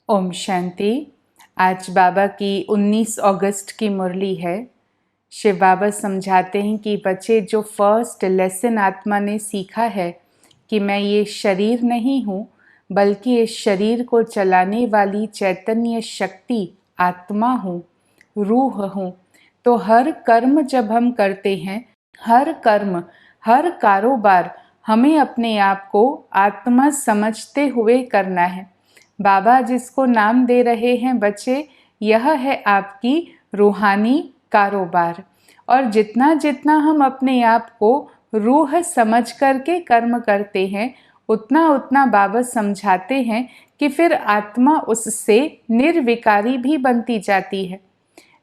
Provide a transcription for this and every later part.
ओम शांति। आज बाबा की 19 अगस्त की मुरली है। शिव बाबा समझाते हैं कि बच्चे, जो फर्स्ट लेसन आत्मा ने सीखा है कि मैं ये शरीर नहीं हूँ बल्कि इस शरीर को चलाने वाली चैतन्य शक्ति आत्मा हूँ, रूह हूँ। तो हर कर्म जब हम करते हैं, हर कर्म, हर कारोबार हमें अपने आप को आत्मा समझते हुए करना है। बाबा जिसको नाम दे रहे हैं बच्चे, यह है आपकी रूहानी कारोबार। और जितना जितना हम अपने आप को रूह समझ करके कर्म करते हैं, उतना उतना बाबा समझाते हैं कि फिर आत्मा उससे निर्विकारी भी बनती जाती है।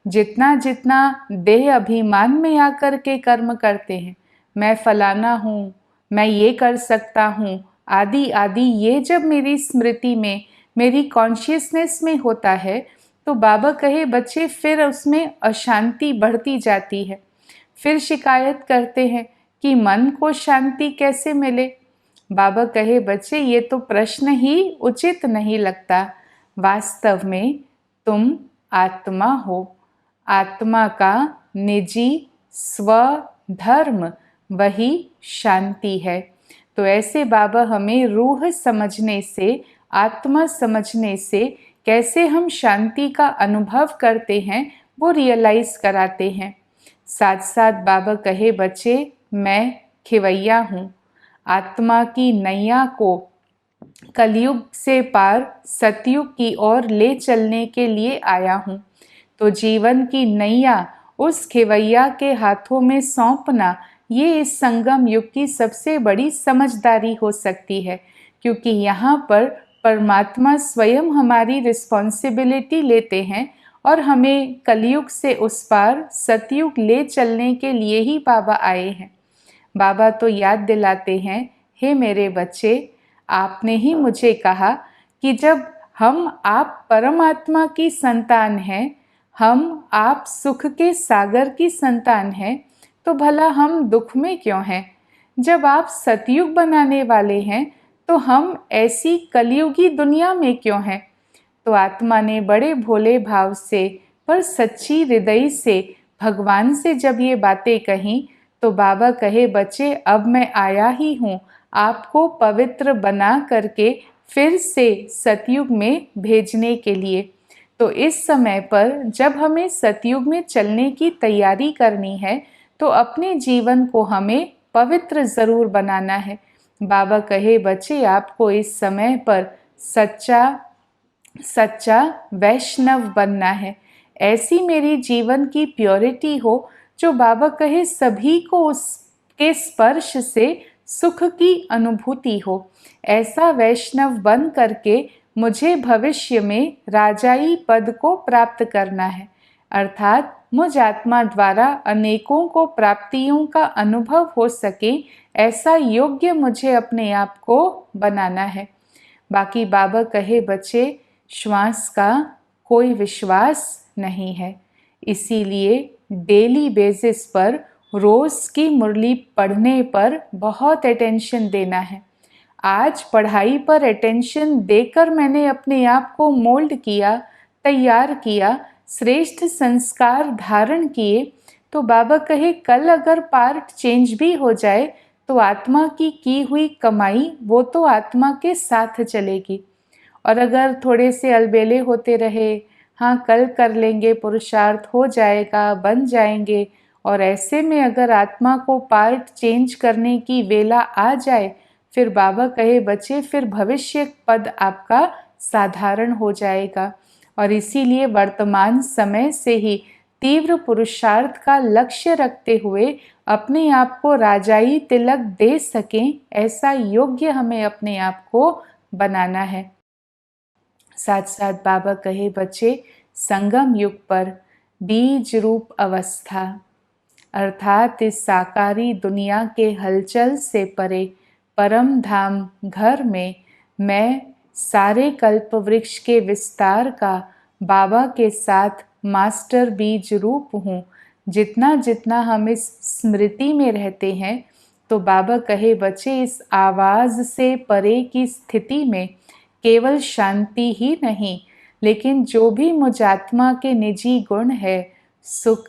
जितना जितना देह अभिमान में आकर के कर्म करते हैं, मैं फलाना हूँ, मैं ये कर सकता हूँ, आदि आदि, ये जब मेरी स्मृति में, मेरी कॉन्शियसनेस में होता है, तो बाबा कहे बच्चे फिर उसमें अशांति बढ़ती जाती है। फिर शिकायत करते हैं कि मन को शांति कैसे मिले। बाबा कहे बच्चे, ये तो प्रश्न ही उचित नहीं लगता। वास्तव में तुम आत्मा हो। आत्मा का निजी स्वधर्म वही शांति है। तो ऐसे बाबा हमें रूह समझने से, आत्मा समझने से कैसे हम शांति का अनुभव करते हैं वो रियलाइज कराते हैं। साथ साथ बाबा कहे बच्चे, मैं खिवैया हूँ। आत्मा की नैया को कलयुग से पार सतयुग की ओर ले चलने के लिए आया हूँ। तो जीवन की नैया उस खिवैया के हाथों में सौंपना, ये इस संगम युग की सबसे बड़ी समझदारी हो सकती है, क्योंकि यहाँ पर परमात्मा स्वयं हमारी रिस्पॉन्सिबिलिटी लेते हैं और हमें कलयुग से उस पार सतयुग ले चलने के लिए ही बाबा आए हैं। बाबा तो याद दिलाते हैं, हे मेरे बच्चे, आपने ही मुझे कहा कि जब हम आप परमात्मा की संतान हैं, हम आप सुख के सागर की संतान हैं, तो भला हम दुख में क्यों हैं? जब आप सतयुग बनाने वाले हैं, तो हम ऐसी कलयुगी दुनिया में क्यों हैं? तो आत्मा ने बड़े भोले भाव से पर सच्ची हृदय से भगवान से जब ये बातें कहीं, तो बाबा कहे बच्चे, अब मैं आया ही हूँ आपको पवित्र बना करके फिर से सतयुग में भेजने के लिए। तो इस समय पर जब हमें सतयुग में चलने की तैयारी करनी है, तो अपने जीवन को हमें पवित्र ज़रूर बनाना है। बाबा कहे बच्चे, आपको इस समय पर सच्चा वैष्णव बनना है। ऐसी मेरी जीवन की प्योरिटी हो जो बाबा कहे सभी को उसके स्पर्श से सुख की अनुभूति हो। ऐसा वैष्णव बन करके मुझे भविष्य में राजाई पद को प्राप्त करना है, अर्थात मुझ आत्मा द्वारा अनेकों को प्राप्तियों का अनुभव हो सके, ऐसा योग्य मुझे अपने आप को बनाना है। बाकी बाबा कहे बच्चे, श्वास का कोई विश्वास नहीं है, इसीलिए डेली बेसिस पर रोज़ की मुरली पढ़ने पर बहुत अटेंशन देना है। आज पढ़ाई पर अटेंशन देकर मैंने अपने आप को मोल्ड किया, तैयार किया, श्रेष्ठ संस्कार धारण किए, तो बाबा कहे कल अगर पार्ट चेंज भी हो जाए तो आत्मा की हुई कमाई वो तो आत्मा के साथ चलेगी। और अगर थोड़े से अलबेले होते रहे, हाँ कल कर लेंगे, पुरुषार्थ हो जाएगा, बन जाएंगे, और ऐसे में अगर आत्मा को पार्ट चेंज करने की वेला आ जाए, फिर बाबा कहे बच्चे, फिर भविष्य पद आपका साधारण हो जाएगा। और इसीलिए वर्तमान समय से ही तीव्र पुरुषार्थ का लक्ष्य रखते हुए अपने आप को राजाई तिलक दे सकें, ऐसा योग्य हमें अपने आप को बनाना है। साथ साथ बाबा कहे बच्चे, संगम युग पर बीज रूप अवस्था, अर्थात इस साकारी दुनिया के हलचल से परे परम धाम घर में मैं सारे कल्प वृक्ष के विस्तार का बाबा के साथ मास्टर बीज रूप हूँ। जितना जितना हम इस स्मृति में रहते हैं, तो बाबा कहे बच्चे, इस आवाज़ से परे की स्थिति में केवल शांति ही नहीं, लेकिन जो भी मुझ आत्मा के निजी गुण है, सुख,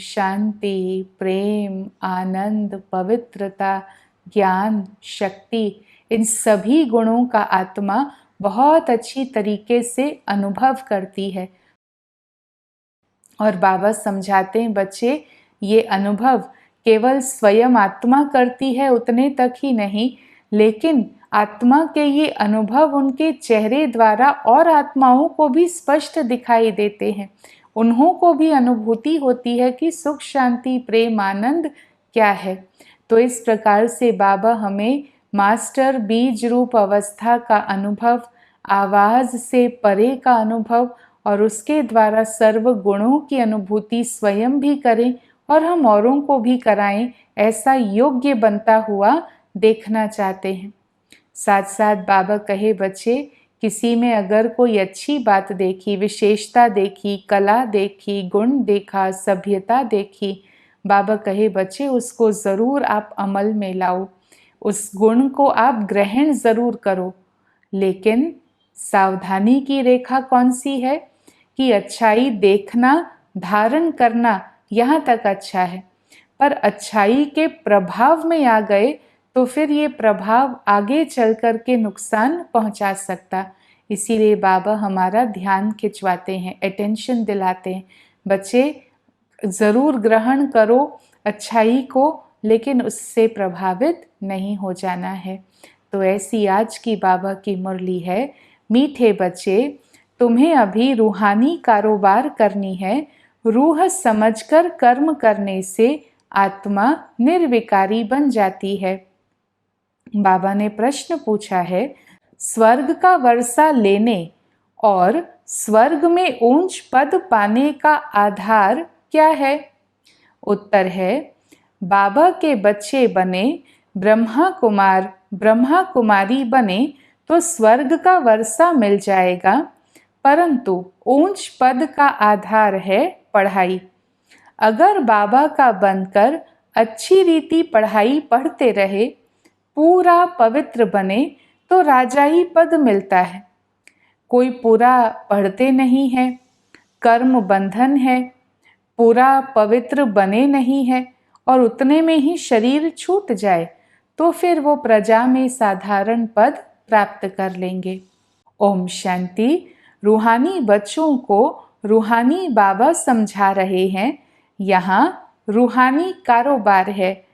शांति, प्रेम, आनंद, पवित्रता, ज्ञान, शक्ति, इन सभी गुणों का आत्मा बहुत अच्छी तरीके से अनुभव करती है। और बाबा समझाते हैं, बच्चे ये अनुभव केवल स्वयं आत्मा करती है उतने तक ही नहीं, लेकिन आत्मा के ये अनुभव उनके चेहरे द्वारा और आत्माओं को भी स्पष्ट दिखाई देते हैं। उन्हों को भी अनुभूति होती है कि सुख, शांति, प्रेम, आनंद क्या है। तो इस प्रकार से बाबा हमें मास्टर बीज रूप अवस्था का अनुभव, आवाज से परे का अनुभव और उसके द्वारा सर्व गुणों की अनुभूति स्वयं भी करें और हम औरों को भी कराएं, ऐसा योग्य बनता हुआ देखना चाहते हैं। साथ साथ बाबा कहे, बच्चे किसी में अगर कोई अच्छी बात देखी, विशेषता देखी, कला देखी, गुण देखा, सभ्यता देखी, बाबा कहे बच्चे उसको ज़रूर आप अमल में लाओ, उस गुण को आप ग्रहण ज़रूर करो। लेकिन सावधानी की रेखा कौन सी है कि अच्छाई देखना, धारण करना यहाँ तक अच्छा है, पर अच्छाई के प्रभाव में आ गए तो फिर ये प्रभाव आगे चल कर के नुकसान पहुंचा सकता। इसीलिए बाबा हमारा ध्यान खिंचवाते हैं, अटेंशन दिलाते हैं, बच्चे ज़रूर ग्रहण करो अच्छाई को, लेकिन उससे प्रभावित नहीं हो जाना है। तो ऐसी आज की बाबा की मुरली है, मीठे बच्चे तुम्हें अभी रूहानी कारोबार करनी है। रूह समझकर कर्म करने से आत्मा निर्विकारी बन जाती है। बाबा ने प्रश्न पूछा है, स्वर्ग का वर्षा लेने और स्वर्ग में ऊंच पद पाने का आधार क्या है? उत्तर है, बाबा के बच्चे बने, ब्रह्मा कुमार, ब्रह्मा कुमारी बने तो स्वर्ग का वर्षा मिल जाएगा, परंतु ऊंच पद का आधार है पढ़ाई। अगर बाबा का बनकर अच्छी रीति पढ़ाई पढ़ते रहे, पूरा पवित्र बने तो राजाई पद मिलता है। कोई पूरा पढ़ते नहीं है, कर्म बंधन है, पूरा पवित्र बने नहीं है और उतने में ही शरीर छूट जाए तो फिर वो प्रजा में साधारण पद प्राप्त कर लेंगे। ओम शांति। रूहानी बच्चों को रूहानी बाबा समझा रहे हैं, यहाँ रूहानी कारोबार है।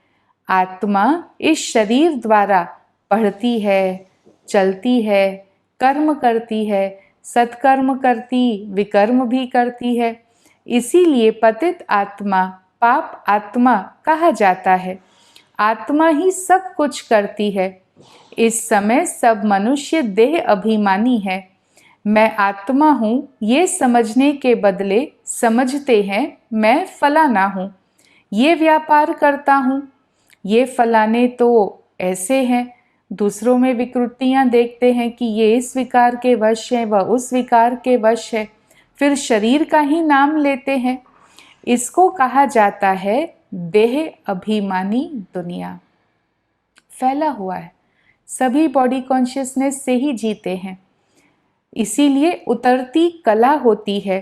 आत्मा इस शरीर द्वारा पढ़ती है, चलती है, कर्म करती है, सत्कर्म करती, विकर्म भी करती है। इसीलिए पतित आत्मा, पाप आत्मा कहा जाता है। आत्मा ही सब कुछ करती है। इस समय सब मनुष्य देह अभिमानी है। मैं आत्मा हूँ ये समझने के बदले समझते हैं मैं फलाना हूँ, ये व्यापार करता हूँ, ये फलाने तो ऐसे हैं। दूसरों में विकृतियाँ देखते हैं कि ये इस विकार के वश है, वह उस विकार के वश है, फिर शरीर का ही नाम लेते हैं। इसको कहा जाता है देह अभिमानी दुनिया। फैला हुआ है, सभी बॉडी कॉन्शियसनेस से ही जीते हैं। इसीलिए उतरती कला होती है।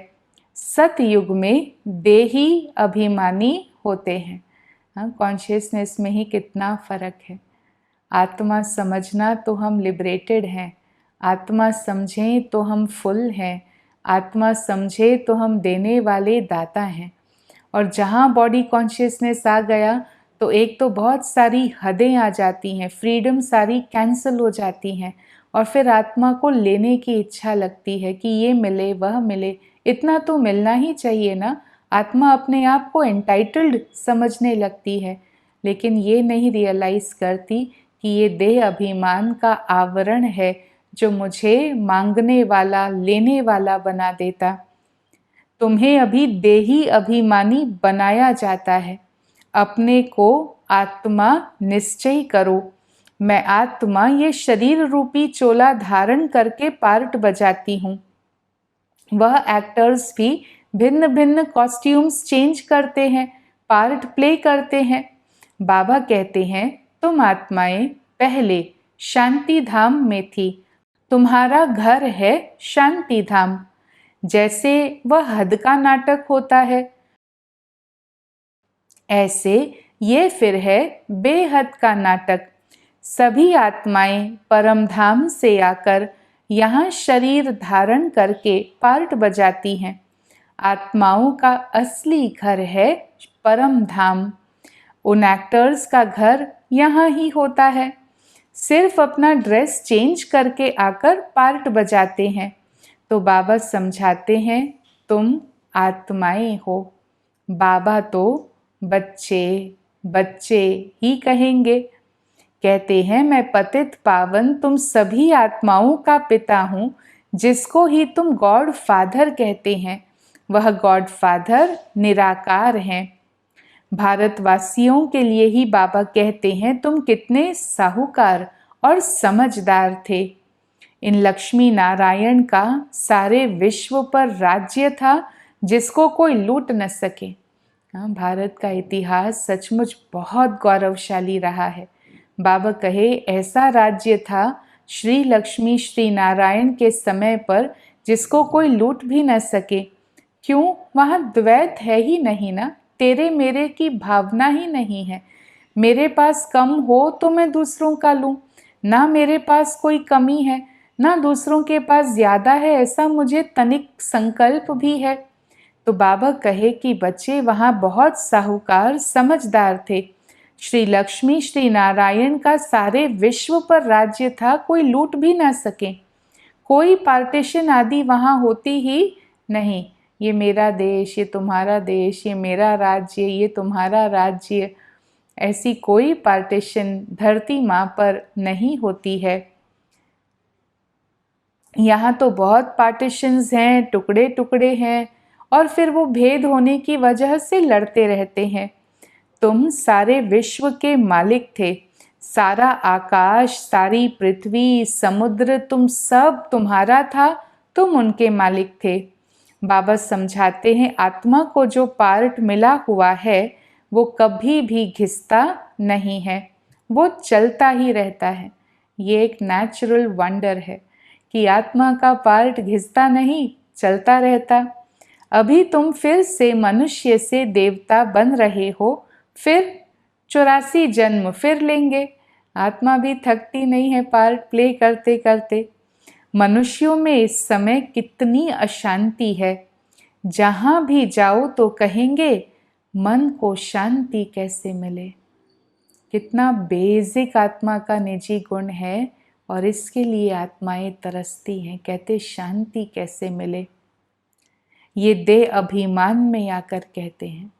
सतयुग में देही अभिमानी होते हैं। कॉन्शियसनेस में ही कितना फर्क है। आत्मा समझना तो हम लिबरेटेड हैं, आत्मा समझें तो हम फुल हैं, आत्मा समझे तो हम देने वाले दाता हैं। और जहाँ बॉडी कॉन्शियसनेस आ गया तो एक तो बहुत सारी हदें आ जाती हैं, फ्रीडम सारी कैंसिल हो जाती हैं और फिर आत्मा को लेने की इच्छा लगती है कि ये मिले वह मिले, इतना तो मिलना ही चाहिए ना। आत्मा अपने आप को एंटाइटल्ड समझने लगती है, लेकिन ये नहीं रियलाइज़ करती कि ये देह अभिमान का आवरण है जो मुझे मांगने वाला, लेने वाला बना देता। तुम्हें अभी देही अभिमानी बनाया जाता है। अपने को आत्मा निश्चय करो। मैं आत्मा ये शरीर रूपी चोला धारण करके पार्ट बजाती हूँ। वह एक्टर्स भी भिन्न भिन्न कॉस्ट्यूम्स चेंज करते हैं, पार्ट प्ले करते हैं। बाबा कहते हैं, तुम आत्माएं पहले शांति धाम में थी, तुम्हारा घर है शांति धाम। जैसे वह हद का नाटक होता है, ऐसे ये फिर है बेहद का नाटक। सभी आत्माएं परम धाम से आकर यहाँ शरीर धारण करके पार्ट बजाती हैं। आत्माओं का असली घर है परम धाम। उन एक्टर्स का घर यहाँ ही होता है, सिर्फ अपना ड्रेस चेंज करके आकर पार्ट बजाते हैं। तो बाबा समझाते हैं, तुम आत्माएं हो। बाबा तो बच्चे बच्चे ही कहेंगे। कहते हैं, मैं पतित पावन तुम सभी आत्माओं का पिता हूँ। जिसको ही तुम गॉड फादर कहते हैं, वह गॉड फादर निराकार हैं। भारतवासियों के लिए ही बाबा कहते हैं, तुम कितने साहूकार और समझदार थे। इन लक्ष्मी नारायण का सारे विश्व पर राज्य था, जिसको कोई लूट न सके। भारत का इतिहास सचमुच बहुत गौरवशाली रहा है। बाबा कहे, ऐसा राज्य था श्री लक्ष्मी श्री नारायण के समय पर, जिसको कोई लूट भी न सके। क्यों? वहाँ द्वैत है ही नहीं ना, तेरे मेरे की भावना ही नहीं है। मेरे पास कम हो तो मैं दूसरों का लूं, ना मेरे पास कोई कमी है, ना दूसरों के पास ज़्यादा है, ऐसा मुझे तनिक संकल्प भी है। तो बाबा कहे कि बच्चे, वहाँ बहुत साहूकार समझदार थे। श्री लक्ष्मी श्री नारायण का सारे विश्व पर राज्य था, कोई लूट भी ना सके। कोई पार्टीशन आदि वहाँ होती ही नहीं। ये मेरा देश, ये तुम्हारा देश, ये मेरा राज्य, ये तुम्हारा राज्य, ऐसी कोई पार्टीशन धरती माँ पर नहीं होती है। यहाँ तो बहुत पार्टीशंस हैं, टुकड़े टुकड़े हैं, और फिर वो भेद होने की वजह से लड़ते रहते हैं। तुम सारे विश्व के मालिक थे। सारा आकाश, सारी पृथ्वी, समुद्र, तुम सब तुम्हारा था, तुम उनके मालिक थे। बाबा समझाते हैं, आत्मा को जो पार्ट मिला हुआ है वो कभी भी घिसता नहीं है, वो चलता ही रहता है। ये एक नेचुरल वंडर है कि आत्मा का पार्ट घिसता नहीं, चलता रहता। अभी तुम फिर से मनुष्य से देवता बन रहे हो, फिर 84 जन्म फिर लेंगे। आत्मा भी थकती नहीं है पार्ट प्ले करते करते। मनुष्यों में इस समय कितनी अशांति है। जहाँ भी जाओ तो कहेंगे, मन को शांति कैसे मिले। कितना बेसिक आत्मा का निजी गुण है, और इसके लिए आत्माएं तरसती हैं। कहते, शांति कैसे मिले। ये देह अभिमान में आकर कहते हैं।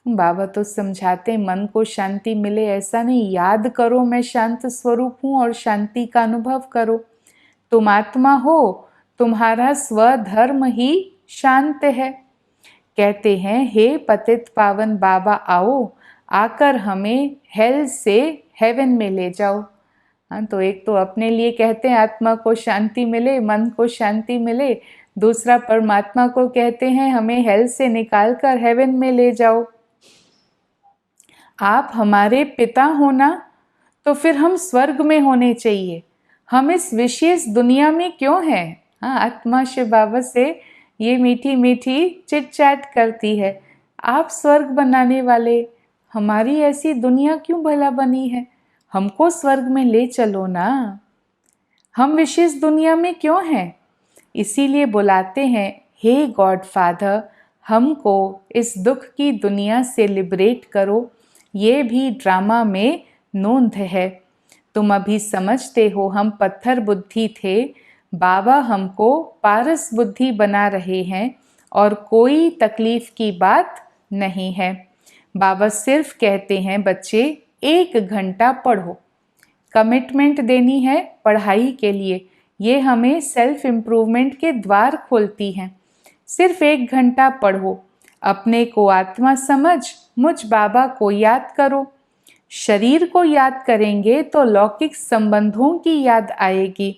बाबा तो समझाते, मन को शांति मिले ऐसा नहीं, याद करो मैं शांत स्वरूप हूँ और शांति का अनुभव करो। तुम आत्मा हो, तुम्हारा स्वधर्म ही शांत है। कहते हैं, हे पतित पावन बाबा, आओ आकर हमें हेल से हेवन में ले जाओ। हाँ, तो एक तो अपने लिए कहते हैं आत्मा को शांति मिले, मन को शांति मिले। दूसरा परमात्मा को कहते हैं, हमें हेल से निकाल कर हेवन में ले जाओ। आप हमारे पिता होना, तो फिर हम स्वर्ग में होने चाहिए। हम इस विशेष दुनिया में क्यों हैं? हाँ, आत्मा शिव बाबा से ये मीठी मीठी चिट चैट करती है। आप स्वर्ग बनाने वाले, हमारी ऐसी दुनिया क्यों भला बनी है? हमको स्वर्ग में ले चलो ना। हम विशेष दुनिया में क्यों हैं? इसीलिए बुलाते हैं, हे गॉड फादर, हमको इस दुख की दुनिया से लिबरेट करो। ये भी ड्रामा में नोंद है। तुम अभी समझते हो हम पत्थर बुद्धि थे, बाबा हमको पारस बुद्धि बना रहे हैं, और कोई तकलीफ की बात नहीं है। बाबा सिर्फ कहते हैं, बच्चे 1 घंटा पढ़ो। कमिटमेंट देनी है पढ़ाई के लिए। ये हमें सेल्फ इम्प्रूवमेंट के द्वार खोलती हैं। सिर्फ 1 घंटा पढ़ो। अपने को आत्मा समझ, मुझ बाबा को याद करो। शरीर को याद करेंगे तो लौकिक संबंधों की याद आएगी।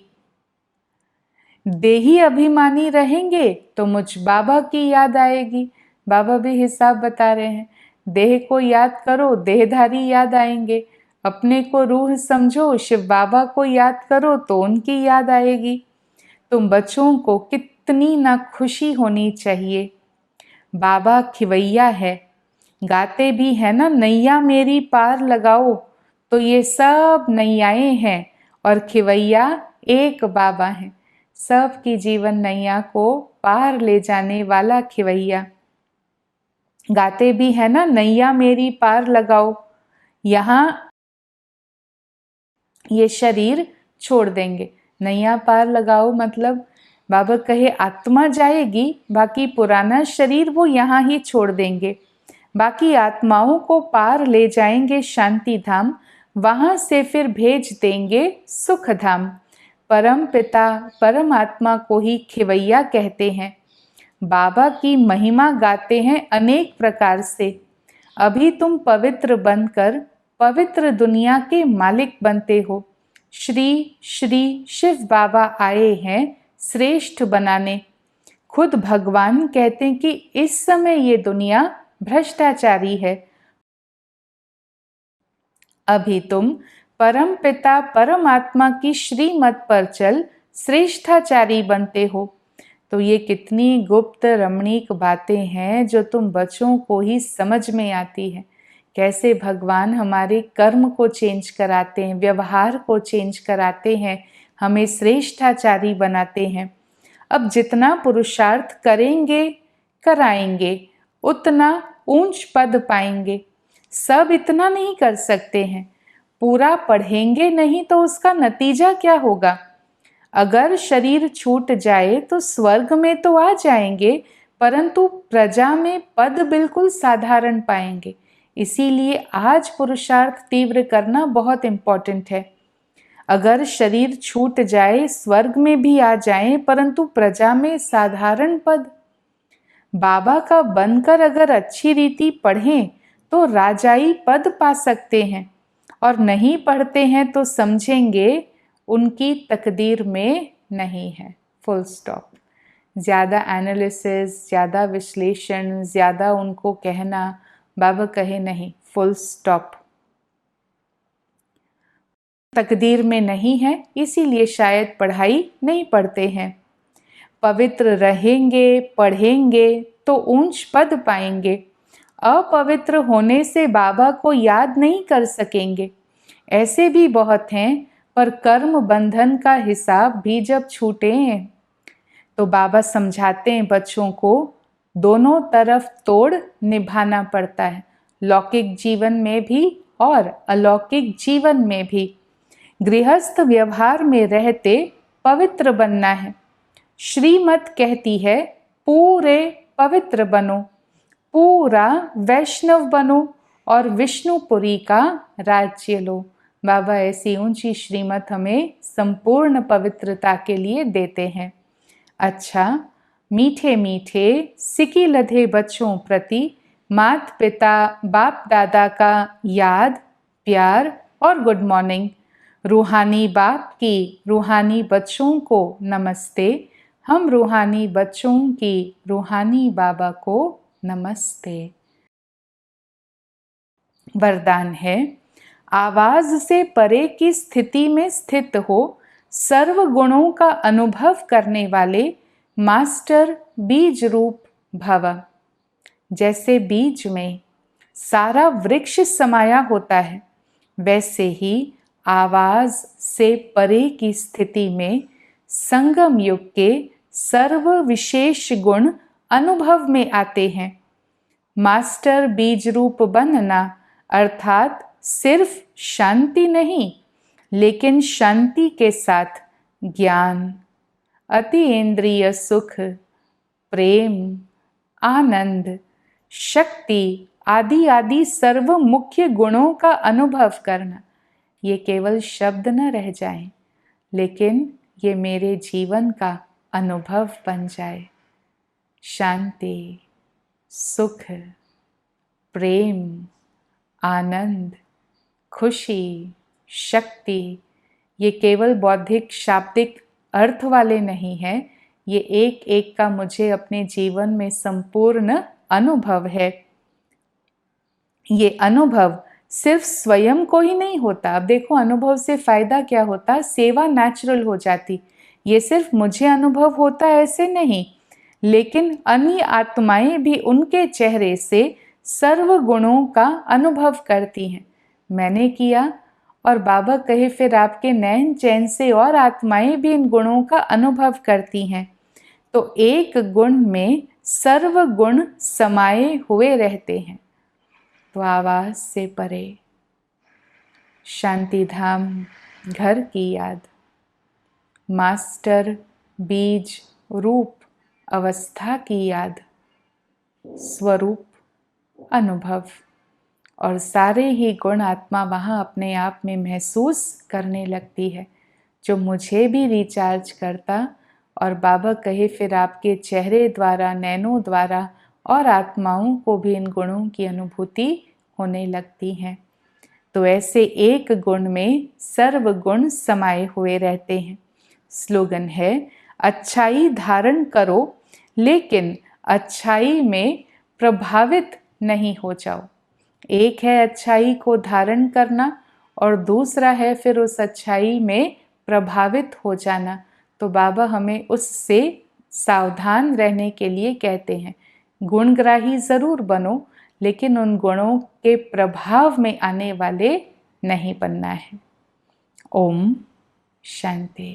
देही अभिमानी रहेंगे तो मुझ बाबा की याद आएगी। बाबा भी हिसाब बता रहे हैं, देह को याद करो, देहधारी याद आएंगे। अपने को रूह समझो, शिव बाबा को याद करो तो उनकी याद आएगी। तुम बच्चों को उतनी ना खुशी होनी चाहिए। बाबा खिवैया है, गाते भी है ना, नैया मेरी पार लगाओ। तो ये सब नैयाएं हैं और खिवैया एक बाबा हैं। सबकी जीवन नैया को पार ले जाने वाला खिवैया। गाते भी है ना, नैया मेरी पार लगाओ। यहाँ ये शरीर छोड़ देंगे। नैया पार लगाओ मतलब बाबा कहे आत्मा जाएगी, बाकी पुराना शरीर वो यहाँ ही छोड़ देंगे। बाकी आत्माओं को पार ले जाएंगे शांति धाम, वहां से फिर भेज देंगे सुख धाम। परम पिता परमात्मा को ही खिवैया कहते हैं। बाबा की महिमा गाते हैं अनेक प्रकार से। अभी तुम पवित्र बनकर पवित्र दुनिया के मालिक बनते हो। श्री श्री शिव बाबा आए हैं श्रेष्ठ बनाने। खुद भगवान कहते हैं कि इस समय ये दुनिया भ्रष्टाचारी है। अभी तुम परम पिता परमात्मा की श्रीमत पर चल श्रेष्ठाचारी बनते हो। तो ये कितनी गुप्त रमणीक बातें हैं जो तुम बच्चों को ही समझ में आती है। कैसे भगवान हमारे कर्म को चेंज कराते हैं, व्यवहार को चेंज कराते हैं, हमें श्रेष्ठाचारी बनाते हैं। अब जितना पुरुषार्थ करेंगे कराएंगे उतना ऊंच पद पाएंगे। सब इतना नहीं कर सकते हैं। पूरा पढ़ेंगे नहीं तो उसका नतीजा क्या होगा। अगर शरीर छूट जाए तो स्वर्ग में तो आ जाएंगे, परंतु प्रजा में पद बिल्कुल साधारण पाएंगे। इसीलिए आज पुरुषार्थ तीव्र करना बहुत इम्पोर्टेंट है। अगर शरीर छूट जाए स्वर्ग में भी आ जाए, परंतु प्रजा में साधारण पद। बाबा का बनकर अगर अच्छी रीति पढ़ें तो राजाई पद पा सकते हैं, और नहीं पढ़ते हैं तो समझेंगे उनकी तकदीर में नहीं है। Full stop. ज़्यादा एनालिसिस, ज़्यादा विश्लेषण, ज़्यादा उनको कहना, बाबा कहे नहीं, फुल स्टॉप। तकदीर में नहीं है, इसीलिए शायद पढ़ाई नहीं पढ़ते हैं। पवित्र रहेंगे पढ़ेंगे तो ऊंच पद पाएंगे। अपवित्र होने से बाबा को याद नहीं कर सकेंगे। ऐसे भी बहुत हैं, पर कर्म बंधन का हिसाब भी जब छूटे तो बाबा समझाते हैं बच्चों को दोनों तरफ तोड़ निभाना पड़ता है, लौकिक जीवन में भी और अलौकिक जीवन में भी। गृहस्थ व्यवहार में रहते पवित्र बनना है। श्रीमत कहती है पूरे पवित्र बनो, पूरा वैष्णव बनो और विष्णुपुरी का राज्य लो। बाबा ऐसी ऊंची श्रीमत हमें संपूर्ण पवित्रता के लिए देते हैं। अच्छा, मीठे मीठे सिकी लधे बच्चों प्रति माता पिता बाप दादा का याद, प्यार और गुड मॉर्निंग। रूहानी बाप की रूहानी बच्चों को नमस्ते। हम रूहानी बच्चों की रूहानी बाबा को नमस्ते। वरदान है, आवाज से परे की स्थिति में स्थित हो सर्व गुणों का अनुभव करने वाले मास्टर बीज रूप भव। जैसे बीज में सारा वृक्ष समाया होता है, वैसे ही आवाज से परे की स्थिति में संगम युग के सर्व विशेष गुण अनुभव में आते हैं। मास्टर बीज रूप बनना अर्थात सिर्फ शांति नहीं, लेकिन शांति के साथ ज्ञान, अतीन्द्रिय सुख, प्रेम, आनंद, शक्ति आदि आदि सर्व मुख्य गुणों का अनुभव करना। ये केवल शब्द न रह जाएं, लेकिन ये मेरे जीवन का अनुभव बन जाए। शांति, सुख, प्रेम, आनंद, खुशी, शक्ति, ये केवल बौद्धिक शाब्दिक अर्थ वाले नहीं हैं, ये एक एक का मुझे अपने जीवन में संपूर्ण अनुभव है। ये अनुभव सिर्फ स्वयं को ही नहीं होता। अब देखो अनुभव से फायदा क्या होता, सेवा नेचुरल हो जाती। ये सिर्फ मुझे अनुभव होता है ऐसे नहीं, लेकिन अन्य आत्माएं भी उनके चेहरे से सर्व गुणों का अनुभव करती हैं। मैंने किया और बाबा कहे फिर आपके नैन चैन से और आत्माएं भी इन गुणों का अनुभव करती हैं। तो एक गुण में सर्व गुण समाये हुए रहते हैं। तो आवाज से परे शांति धाम घर की याद, मास्टर बीज रूप अवस्था की याद, स्वरूप अनुभव और सारे ही गुण आत्मा वहाँ अपने आप में महसूस करने लगती है, जो मुझे भी रिचार्ज करता। और बाबा कहे फिर आपके चेहरे द्वारा, नैनों द्वारा और आत्माओं को भी इन गुणों की अनुभूति होने लगती है। तो ऐसे एक गुण में सर्व गुण समाये हुए रहते हैं। स्लोगन है, अच्छाई धारण करो लेकिन अच्छाई में प्रभावित नहीं हो जाओ। एक है अच्छाई को धारण करना और दूसरा है फिर उस अच्छाई में प्रभावित हो जाना। तो बाबा हमें उससे सावधान रहने के लिए कहते हैं, गुणग्राही जरूर बनो लेकिन उन गुणों के प्रभाव में आने वाले नहीं बनना है। ओम शांति।